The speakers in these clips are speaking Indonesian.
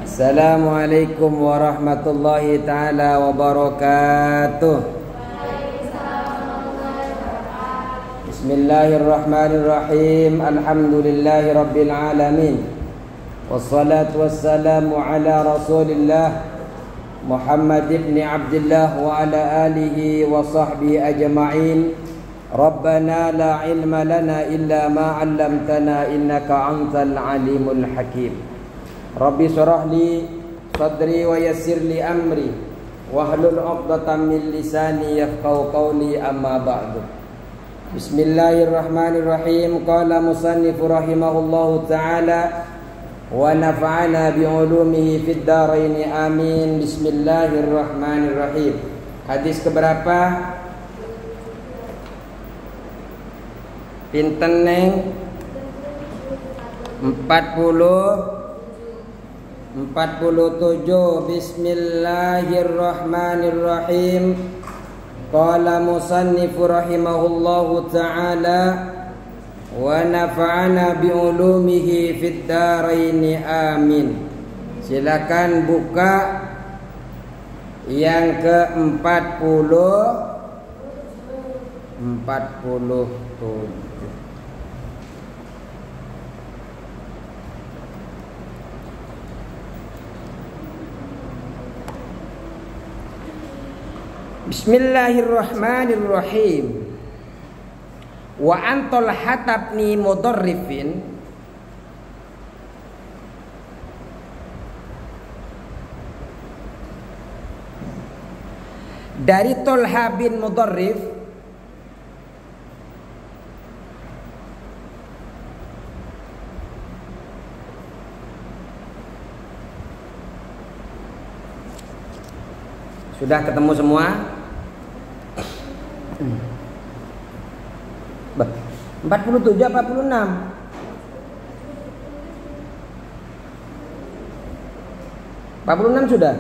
Assalamualaikum warahmatullahi ta'ala wabarakatuh. Bismillahirrahmanirrahim. Alhamdulillahi rabbil alamin. Wassalatu wassalamu ala rasulillah Muhammad ibn Abdullah wa ala alihi wa sahbihi ajma'in. Rabbana la ilma lana illa ma 'allamtana innaka antal alimul hakim. Rabbi syrah li sadri wa yassir li amri wahlul 'uqdatam min lisani yafqahu qawli, amma ba'du. Bismillahirrahmanirrahim. Qala musannifu rahimahullahu ta'ala wa nafa'ana bi 'ulumihi fid dharain amin. Bismillahirrahmanirrahim. Hadis keberapa? Pinten neng? 47. Bismillahirrahmanirrahim. Qala musannifu rahimahullahu ta'ala wa nafa'ana bi'ulumihi fid dharaini amin. Silakan buka yang ke-47. Bismillahirrahmanirrahim. Wa antal hatabni mudarrifin dari Tolha bin Mudarrif sudah ketemu semua? 47 apa 46? 46 sudah?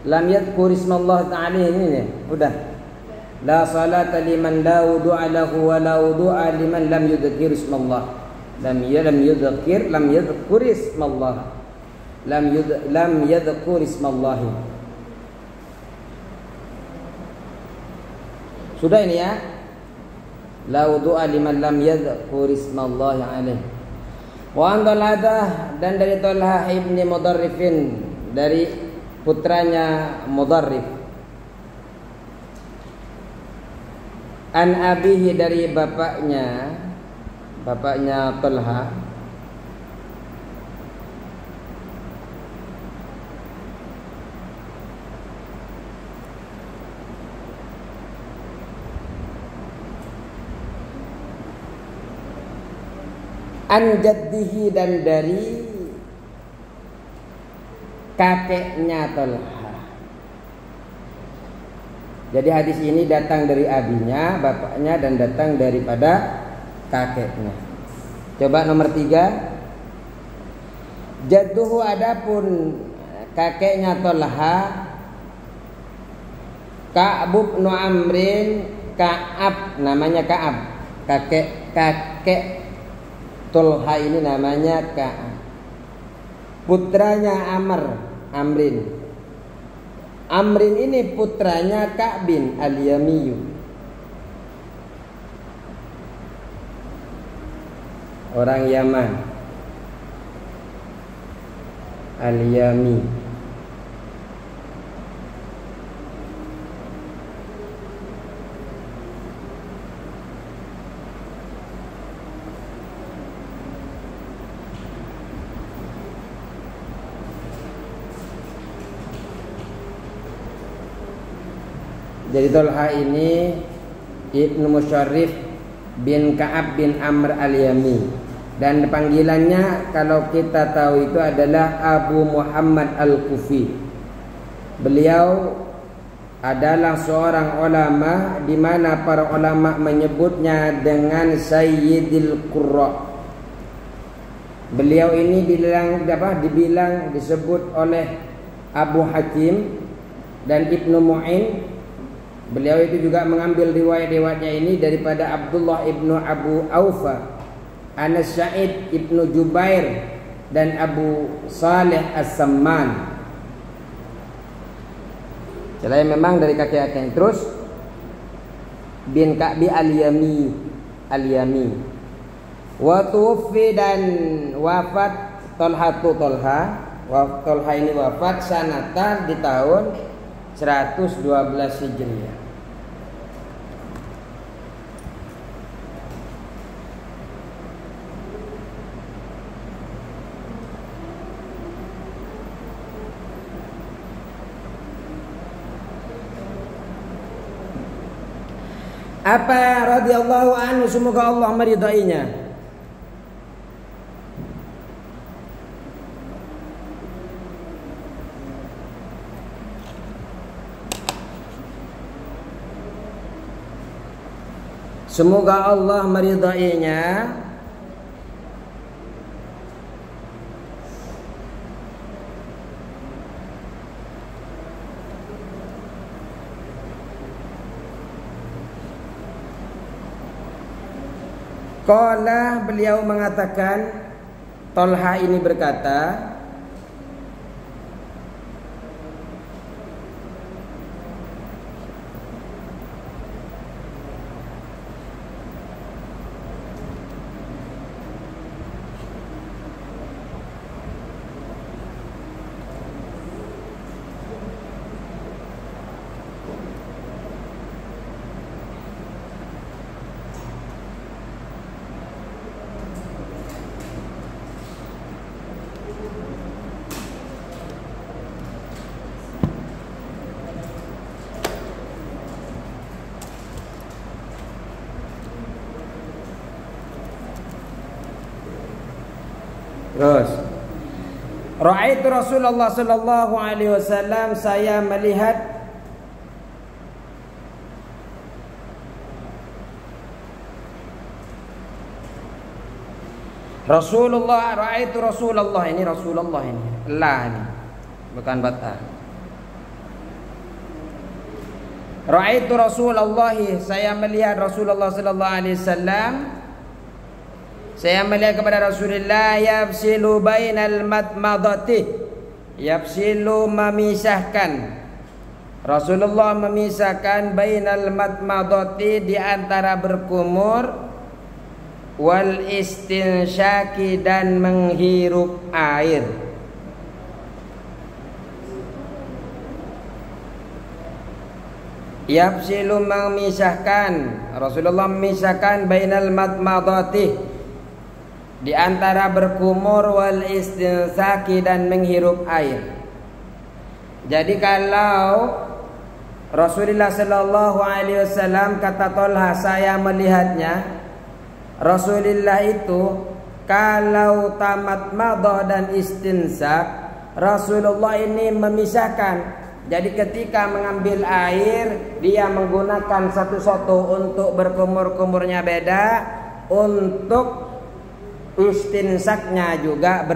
Lam yadhkur ismallah ta'ala ini nih, udah. La salata liman la wudu'a lahu wa la wudu'a liman lam yudhkir ismallah. Lam yadhkur ismallah. Lam yadhkur ismallah. Sudah ini ya. La wudu'a liman lam yadhkur ismallahi alaih. Wa an Talhadah, dan dari Tolha ibni Mudarrifin, dari putranya Mudarrif. An abihi, dari bapaknya Tolha. An jaddihi, dan dari kakeknya Tolha. Jadi hadis ini datang dari abinya, bapaknya, dan datang daripada kakeknya. Coba nomor 3. Jadduhu, adapun kakeknya Tolha, Ka'ab bin Amrin. Ka'ab, namanya Ka'ab. Kakek Tolha ini namanya Ka'ab. Putranya Amrin. Amrin ini putranya Ka'bin al-Yamiyu. Orang Yaman. Al-Yami. Jadi Tolha ini Ibnu Musyarrif bin Ka'ab bin Amr al-Yami, dan panggilannya kalau kita tahu itu adalah Abu Muhammad al-Kufi. Beliau adalah seorang ulama di mana para ulama menyebutnya dengan Sayyidil Qurra. Beliau ini disebut oleh Abu Hakim dan Ibnu Mu'in. Beliau itu juga mengambil riwayat-riwayatnya ini daripada Abdullah ibnu Abu Aufa, Anas Sa'id ibnu Jubair, dan Abu Saleh As-Samman. Selain memang dari kakek-kakek. Terus bin Ka'bi Al-Yami. Wa tuwfi dan wafat Tolha ini wafat sanatan di tahun 112 Hijriah. Apa radhiyallahu anhu, semoga Allah meridainya. Semoga Allah meridainya. Qala, beliau mengatakan, Tolha ini berkata, terus, ra'aitu Rasulullah sallallahu alaihi wasallam, saya melihat Rasulullah, ra'aitu Rasulullah, ini Rasulullah ini, la ini, bukan bata. Ra'aitu Rasulullah, saya melihat Rasulullah sallallahu alaihi wasallam. Saya melihat kepada Rasulullah yafsilu bainal matmadati, yafsilu memisahkan. Rasulullah memisahkan bainal matmadati, di antara berkumur, wal istinsyaki dan menghirup air. Yafsilu memisahkan, Rasulullah memisahkan bainal matmadati, di antara berkumur, wal istinsaki dan menghirup air. Jadi kalau Rasulullah sallallahu alaihi wasallam, kata Tolha, saya melihatnya, Rasulullah itu kalau tamat madah dan istinsak, Rasulullah ini memisahkan. Jadi ketika mengambil air, dia menggunakan satu-satu, untuk berkumur-kumurnya beda, untuk istinsaknya juga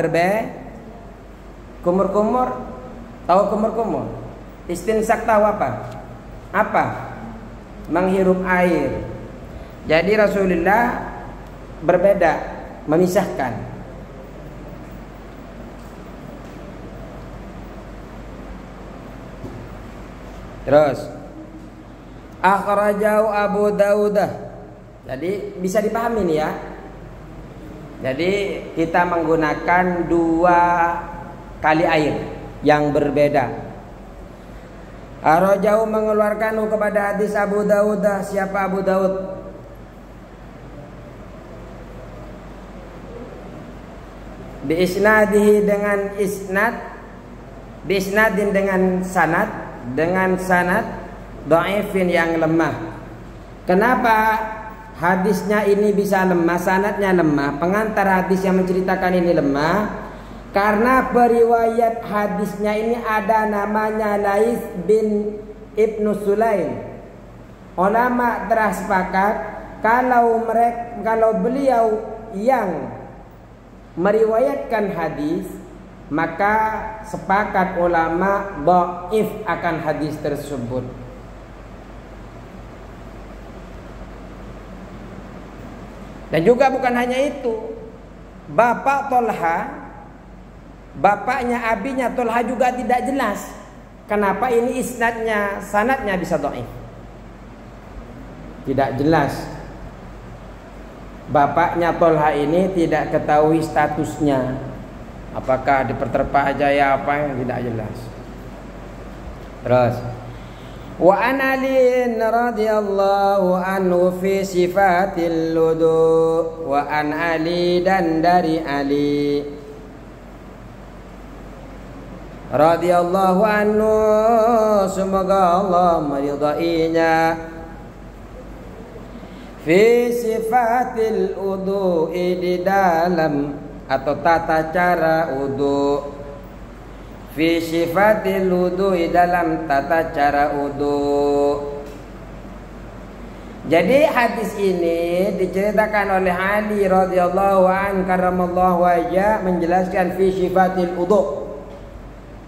kumur-kumur. Tahu kumur-kumur? Istinsak tahu apa? Apa? Menghirup air. Jadi Rasulullah berbeda, memisahkan. Terus akhrajahu Abu Daudah. Jadi bisa dipahami nih ya. Jadi kita menggunakan 2 kali air yang berbeda. Akhrajahu mengeluarkan kepada hadis Abu Daud. Siapa Abu Daud? Biisnadihi, dengan isnad, biisnadin dengan sanad dhaifin yang lemah. Kenapa hadisnya ini bisa lemah, sanadnya lemah, pengantar hadis yang menceritakan ini lemah? Karena periwayat hadisnya ini ada namanya Lais bin Ibnu Sulaim. Ulama telah sepakat kalau beliau yang meriwayatkan hadis, maka sepakat ulama dhaif akan hadis tersebut. Dan juga bukan hanya itu, Bapak Tolha bapaknya abinya Tolha juga tidak jelas. Kenapa ini isnadnya, sanadnya bisa dhaif? Tidak jelas. Bapaknya Tolha ini tidak ketahui statusnya. Apakah diperterpa Jaya apa yang tidak jelas. Terus wa an Ali radhiyallahu anhu fi sifatil wudu. Wa an Ali, dan dari Ali radhiyallahu anhu, semoga Allah meridainya, fi sifatil wudu, di dalam atau tata cara wudu, fi sifatil wudu, dalam tata cara wudu. Jadi hadis ini diceritakan oleh Ali radhiyallahu an karramallahu wajah, menjelaskan fi sifatil wudu,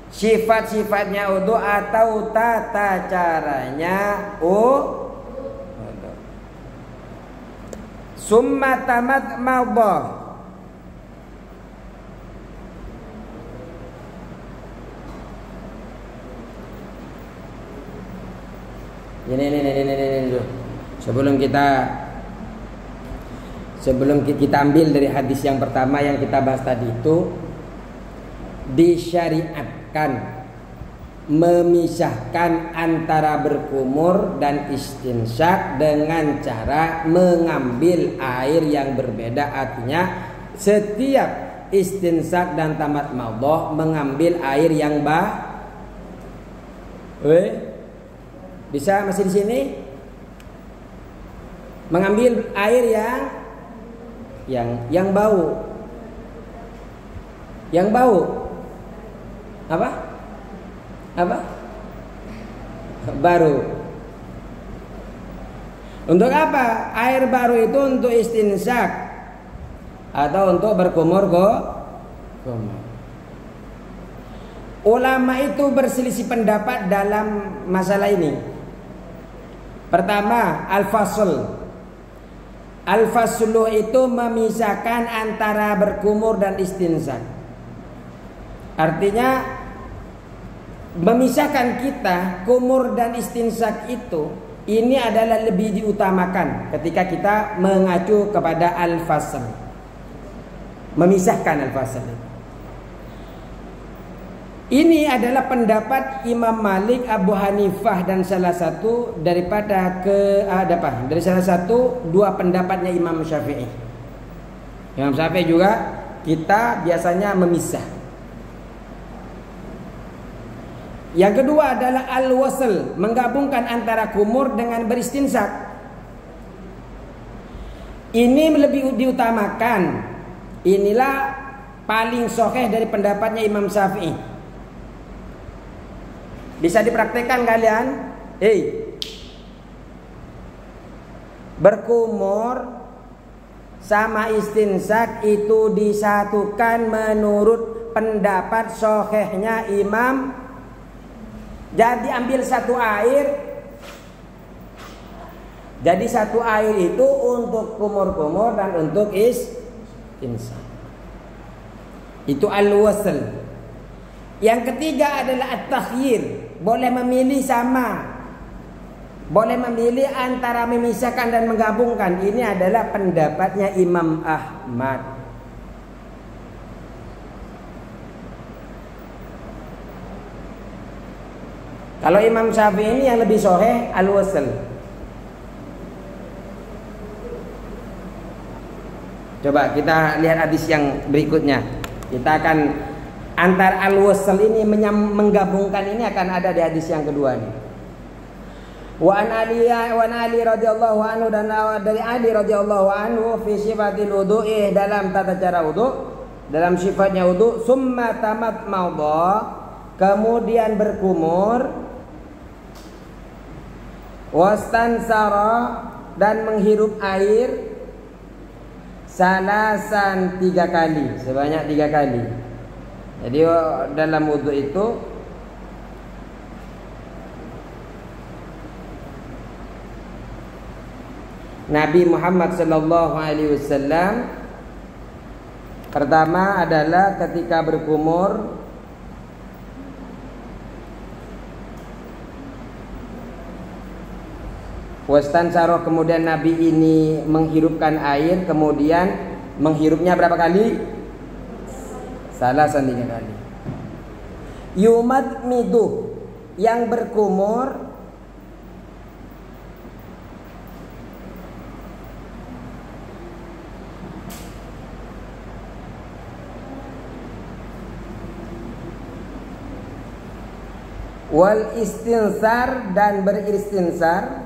sifat-sifatnya wudu atau tata caranya wudu. Summa tamat mawbah, ini. Sebelum kita ambil dari hadis yang pertama yang kita bahas tadi, itu disyariatkan memisahkan antara berkumur dan istinsyak dengan cara mengambil air yang berbeda. Artinya setiap istinsyak dan tamat madhah mengambil air yang bisa masih di sini? Mengambil air yang bau. Yang bau. Apa? Baru. Untuk apa? Air baru itu untuk istinsyak atau untuk berkumur kumur. Ulama itu berselisih pendapat dalam masalah ini. Pertama, al-fasl. Al-faslu itu memisahkan antara berkumur dan istinsyak. Artinya memisahkan kita kumur dan istinsyak itu, ini adalah lebih diutamakan ketika kita mengacu kepada al-fasl. Memisahkan al-fasl. Ini adalah pendapat Imam Malik, Abu Hanifah, dan salah satu dari salah satu dua pendapatnya Imam Syafi'i. Imam Syafi'i juga kita biasanya memisah. Yang kedua adalah al-wasl, menggabungkan antara kumur dengan beristinsyak. Ini lebih diutamakan. Inilah paling sahih dari pendapatnya Imam Syafi'i. Bisa dipraktekkan kalian? Berkumur sama istinsyak itu disatukan menurut pendapat sahihnya Imam. Jadi ambil satu air. Jadi satu air itu untuk kumur-kumur dan untuk istinsyak. Itu al-wasl. Yang ketiga adalah at-takhyir. Boleh memilih sama. Boleh memilih antara memisahkan dan menggabungkan. Ini adalah pendapatnya Imam Ahmad. Kalau Imam Syafi'i ini yang lebih sahih al-wasl. Coba kita lihat hadis yang berikutnya. Kita akan antar al-wasl ini menggabungkan ini akan ada di hadis yang kedua ini. Wa an Ali radhiyallahu anhu, dan dari Ali radhiyallahu anhu fi sifatil wudu'i, dalam tata cara wudu, dalam sifatnya wudu, summa tamat madha, kemudian berkumur, wastansara, dan menghirup air, salasan 3 kali, sebanyak 3 kali. Jadi dalam wudu itu Nabi Muhammad sallallahu alaihi wasallam Pertama adalah ketika berkumur, wastansaro, kemudian Nabi ini menghirupkan air, kemudian menghirupnya berapa kali? Salasan 3 kali. Yumat midu, yang berkumur, wal istinsar, dan beristinsar,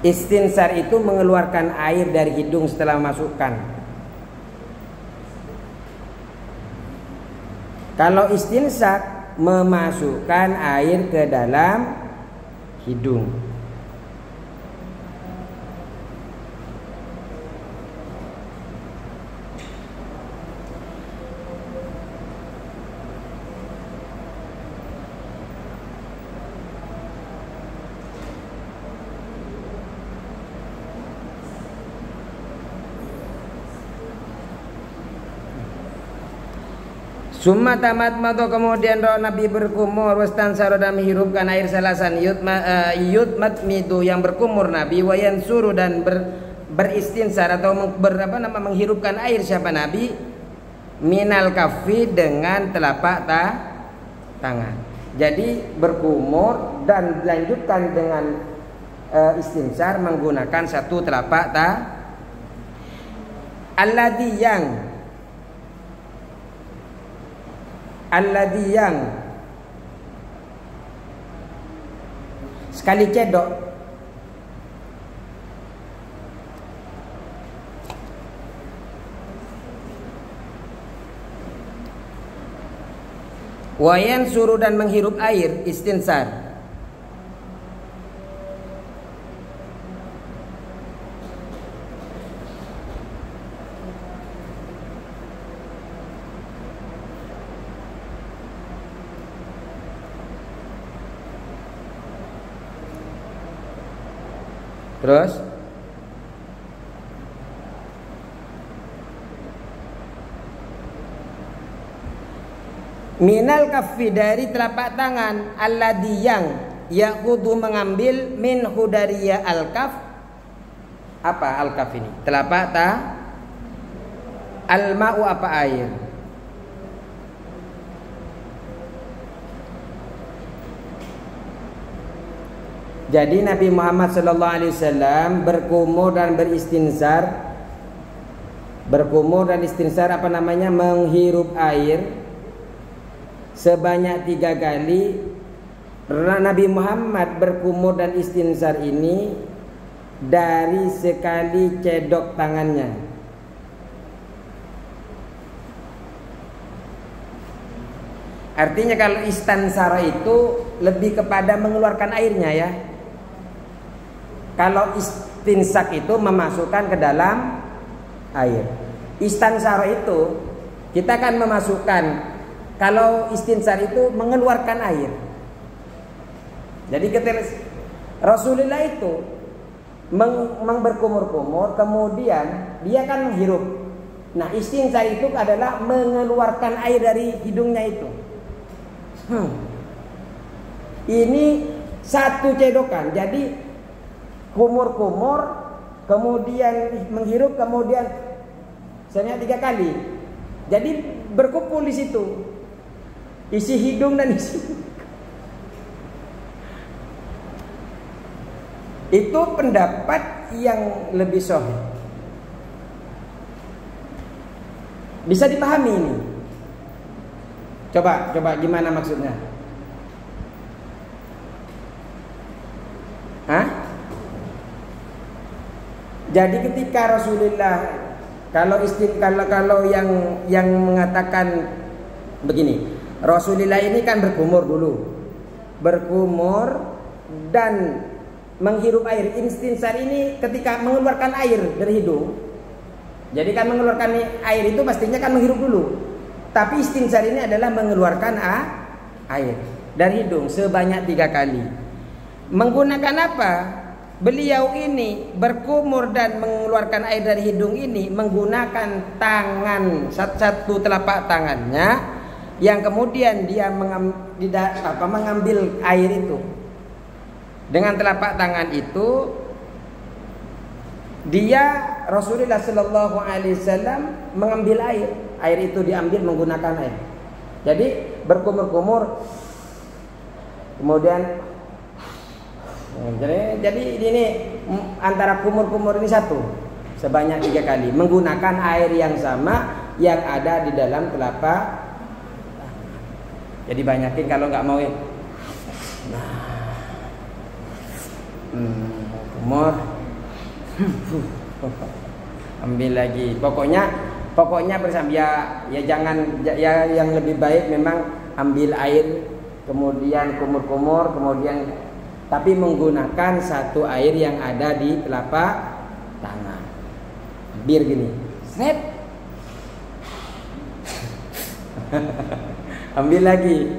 istinsar itu mengeluarkan air dari hidung setelah memasukkan. Kalau istinsak memasukkan air ke dalam hidung. Summa tamat mato, kemudian roh Nabi berkumur, wastansaro, dan menghirupkan air salasan, yutmat midu, yang berkumur Nabi, wayan suruh, dan beristinsar atau menghirupkan air siapa Nabi, minal kafi, dengan telapak tangan. Jadi berkumur dan dilanjutkan dengan istinsar menggunakan satu telapak alladhi yang sekali cedok wayan suruh, dan menghirup air istinsar. Terus minal kaffi, dari telapak tangan, alladhi, yang yaqudu, mengambil, minhu, dari ya al-kaf. Apa al-kaf ini? Telapak al-ma'u, apa air? Jadi Nabi Muhammad SAW berkumur dan beristinsar. Berkumur dan istinsar menghirup air sebanyak 3 kali. Nabi Muhammad berkumur dan istinsar ini dari sekali cedok tangannya. Artinya kalau istansara itu lebih kepada mengeluarkan airnya ya. Kalau istinsak itu memasukkan ke dalam air. Istansar itu kita akan memasukkan. Kalau istinsar itu mengeluarkan air. Jadi ketika Rasulullah itu berkumur-kumur, kemudian dia akan menghirup. Nah, istinsar itu adalah mengeluarkan air dari hidungnya itu. Ini satu cedokan. Jadi kumur-kumur, kemudian menghirup, kemudian sebanyak 3 kali. Jadi berkumpul di situ, isi hidung dan isi. Itu pendapat yang lebih sahih. Bisa dipahami ini? Coba gimana maksudnya? Jadi ketika Rasulullah kalau yang mengatakan begini, Rasulullah ini kan berkumur dulu. Berkumur dan menghirup air. Istinsar ini ketika mengeluarkan air dari hidung. Jadi kan mengeluarkan air itu pastinya kan menghirup dulu. Tapi istinsar ini adalah mengeluarkan air. dari hidung sebanyak 3 kali. Menggunakan apa? Beliau ini berkumur dan mengeluarkan air dari hidung ini menggunakan tangan, satu telapak tangannya, yang kemudian dia mengambil air itu. Dengan telapak tangan itu Rasulullah Shallallahu Alaihi Wasallam mengambil air. Air itu diambil menggunakan air. Jadi berkumur-kumur, kemudian jadi ini antara kumur-kumur ini satu sebanyak 3 kali menggunakan air yang sama yang ada di dalam telapak. Jadi banyakin kalau nggak mau kumur, ambil lagi. Pokoknya bersama ya jangan ya, yang lebih baik memang ambil air kemudian kumur-kumur kemudian, tapi menggunakan satu air yang ada di telapak tangan. Biar gini, set. Ambil lagi.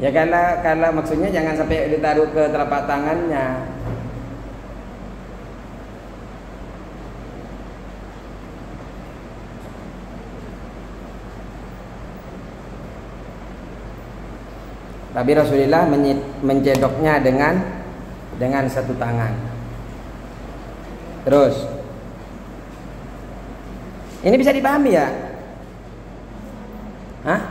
Ya kalau maksudnya jangan sampai ditaruh ke telapak tangannya. Tapi Rasulullah mencedoknya dengan satu tangan. Terus, ini bisa dipahami ya? Hah?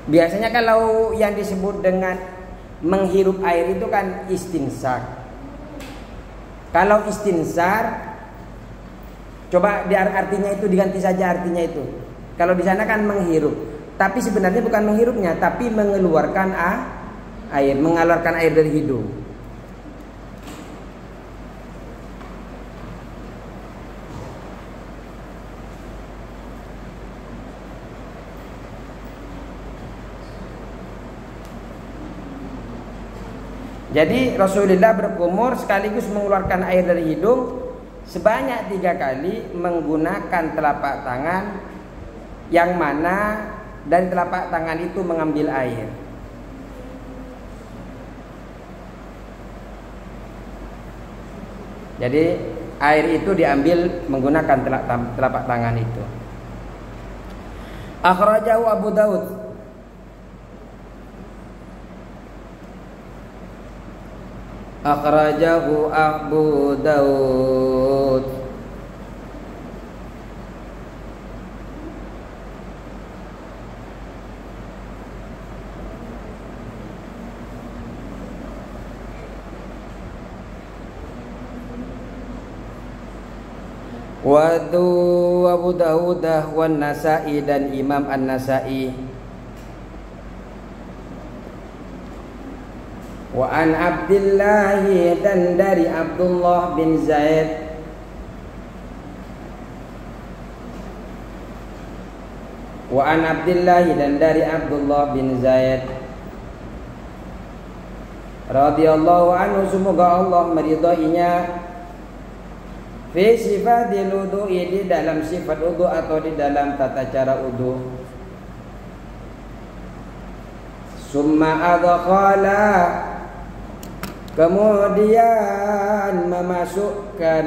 Biasanya kalau yang disebut dengan menghirup air itu kan istinsar. Kalau istinsar, coba artinya itu diganti saja artinya itu. Kalau di sana kan menghirup, tapi sebenarnya bukan menghirupnya, tapi mengeluarkan air, mengeluarkan air dari hidung. Jadi Rasulullah berkumur sekaligus mengeluarkan air dari hidung sebanyak 3 kali menggunakan telapak tangan, yang mana dari telapak tangan itu mengambil air. Jadi air itu diambil menggunakan telapak tangan itu. Akhrajahu Abu Daud. Akhrajahu Abu Daud. Wadu Abu Dawud wan Nasa'i dan Imam An-Nasa'i. Wa an Abdullah dan dari Abdullah bin Zaid. Wa an Abdullah dan dari Abdullah bin Zaid radhiyallahu anhu, semoga Allah meridainya, fi sifatil wudu'i, di dalam sifat wudu atau di dalam tata cara wudu. Summa adkhala, kemudian memasukkan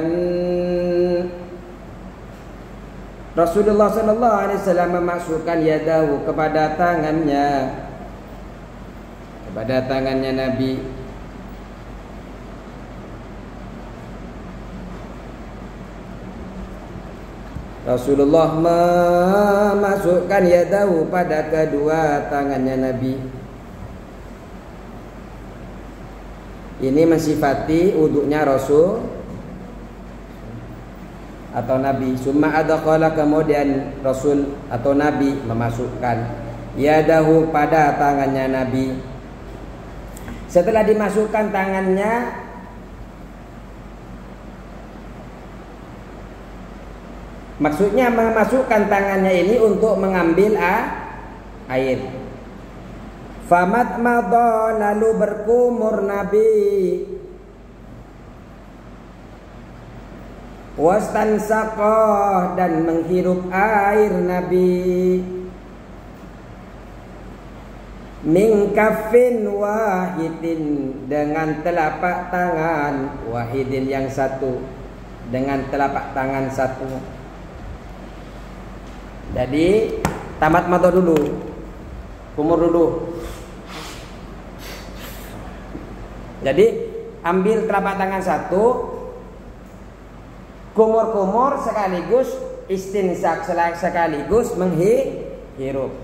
Rasulullah sallallahu alaihi wasallam memasukkan yadahu kepada tangannya Nabi. Rasulullah memasukkan yadahu pada kedua tangannya Nabi. Ini mensifati wudunya Rasul atau Nabi. Summa adkhala, kemudian Rasul atau Nabi memasukkan yadahu pada tangannya Nabi. Setelah dimasukkan tangannya, maksudnya memasukkan tangannya ini untuk mengambil air. Famat madha, lalu berkumur Nabi. wastansaqah dan menghirup air Nabi, min kaffin wahidin dengan telapak tangan, wahidin yang satu, dengan telapak tangan satu. Jadi tamat mata dulu, kumur dulu. Jadi ambil telapak tangan satu, kumur-kumur sekaligus istinsak sekaligus menghirup.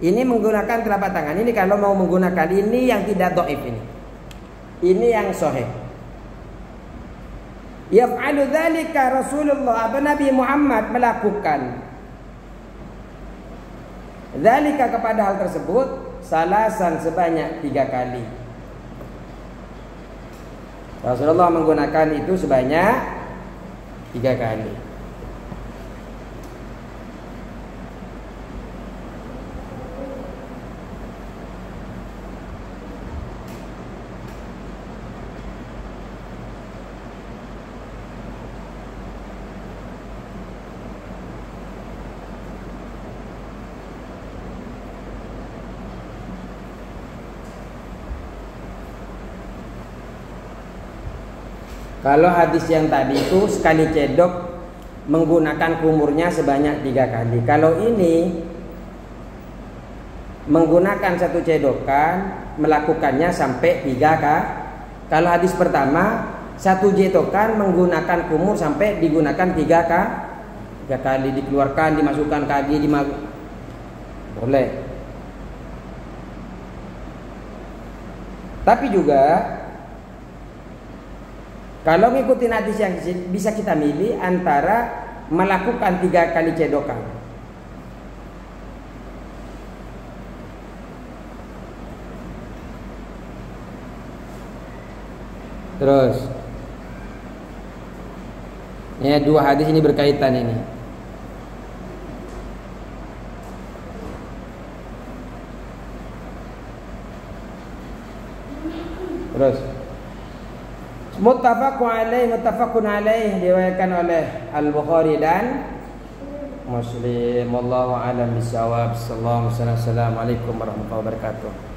Ini menggunakan telapak tangan. Ini kalau mau menggunakan ini yang tidak dhaif ini. Ini yang sahih. Yaf'alu dzalika Rasulullah atau Nabi Muhammad melakukan dzalika kepada hal tersebut salasan sebanyak 3 kali. Rasulullah menggunakan itu sebanyak 3 kali. Kalau hadis yang tadi itu sekali cedok menggunakan kumurnya sebanyak 3 kali. Kalau ini menggunakan satu cedokan melakukannya sampai 3 kali. Kalau hadis pertama satu cedokan menggunakan kumur sampai digunakan 3 kali, dikeluarkan, dimasukkan kaki, boleh. Tapi juga kalau ngikutin hadis yang bisa kita milih antara melakukan 3 kali cedokan. Terus, ya 2 hadis ini berkaitan ini. Terus. Muttafaqun alaih diriwayatkan oleh Al-Bukhari dan Muslim. Wallahu a'lam bishawab. Assalamualaikum warahmatullahi wabarakatuh.